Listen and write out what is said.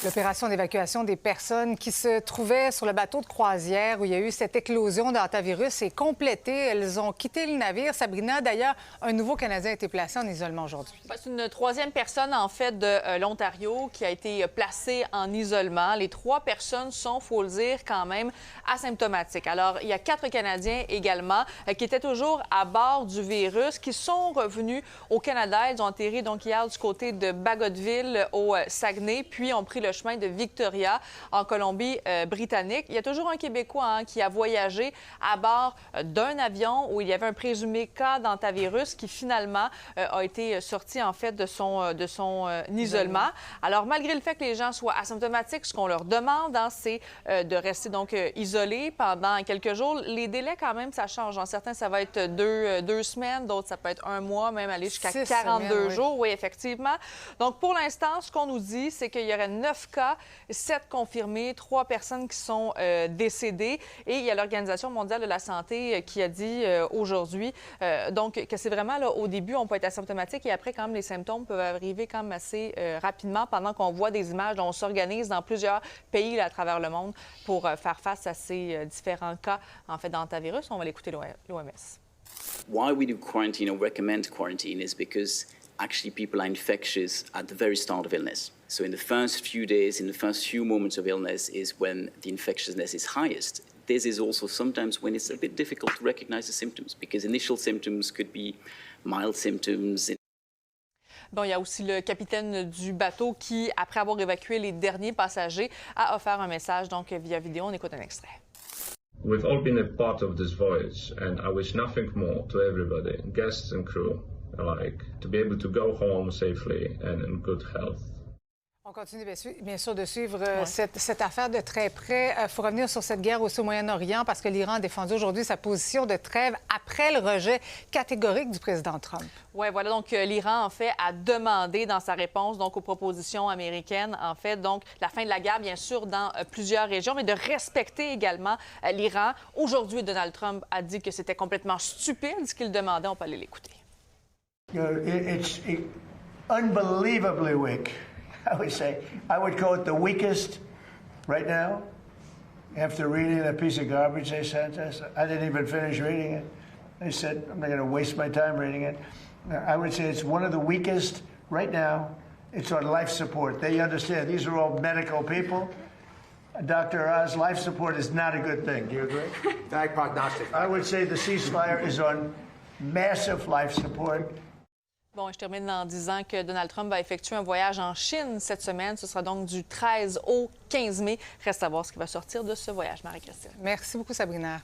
L'opération d'évacuation des personnes qui se trouvaient sur le bateau de croisière où il y a eu cette éclosion d'hantavirus est complétée. Elles ont quitté le navire. Sabrina, d'ailleurs, un nouveau Canadien a été placé en isolement aujourd'hui. C'est une troisième personne, en fait, de l'Ontario qui a été placée en isolement. Les 3 personnes sont, il faut le dire, quand même asymptomatiques. Alors, il y a 4 Canadiens également qui étaient toujours à bord du virus, qui sont revenus au Canada. Ils ont atterri donc hier du côté de Bagotville au Saguenay, puis ont pris le chemin de Victoria en Colombie-Britannique. Il y a toujours un Québécois qui a voyagé à bord d'un avion où il y avait un présumé cas d'hantavirus qui finalement a été sorti en fait de son isolement. Alors malgré le fait que les gens soient asymptomatiques, ce qu'on leur demande, c'est de rester donc isolés pendant quelques jours. Les délais quand même, ça change. En certains, ça va être deux semaines, d'autres, ça peut être un mois, même aller jusqu'à 42 jours. Oui, effectivement. Donc pour l'instant, ce qu'on nous dit, c'est qu'il y aurait 9 cas, 7 confirmés, 3 personnes qui sont décédées. Et il y a l'Organisation mondiale de la santé qui a dit aujourd'hui donc que c'est vraiment là, au début, on peut être asymptomatique et après, quand même, les symptômes peuvent arriver quand même assez rapidement pendant qu'on voit des images dont on s'organise dans plusieurs pays là, à travers le monde pour faire face à ces différents cas en fait d'hantavirus. On va l'écouter l'OMS. Why we do quarantine or recommend quarantine is because actually people are infectious at the very start of illness. So in the first few days, in the first few moments of illness is when the infectiousness is highest. This is also sometimes when it's a bit difficult to recognize the symptoms because initial symptoms could be mild symptoms. Bon, il y a aussi le capitaine du bateau qui, après avoir évacué les derniers passagers, a offert un message donc via vidéo. On écoute un extrait. We've all been a part of this voyage, and I wish nothing more to everybody, guests and crew alike, to be able to go home safely and in good health. On continue bien sûr de suivre cette affaire de très près. Il faut revenir sur cette guerre aussi au Moyen-Orient parce que l'Iran a défendu aujourd'hui sa position de trêve après le rejet catégorique du président Trump. Oui, voilà. Donc, l'Iran, en fait, a demandé dans sa réponse donc aux propositions américaines, en fait, donc la fin de la guerre, bien sûr, dans plusieurs régions, mais de respecter également l'Iran. Aujourd'hui, Donald Trump a dit que c'était complètement stupide ce qu'il demandait. On peut aller l'écouter. It's unbelievably weak. I would say, I would call it the weakest right now. After reading that piece of garbage they sent us, I didn't even finish reading it. They said, I'm not going to waste my time reading it. I would say it's one of the weakest right now. It's on life support. They understand. These are all medical people. Dr. Oz, life support is not a good thing. Do you agree? Bad prognostic. I would say the ceasefire is on massive life support. Bon, je termine en disant que Donald Trump va effectuer un voyage en Chine cette semaine. Ce sera donc du 13 au 15 mai. Reste à voir ce qui va sortir de ce voyage, Marie-Christine. Merci beaucoup, Sabrina.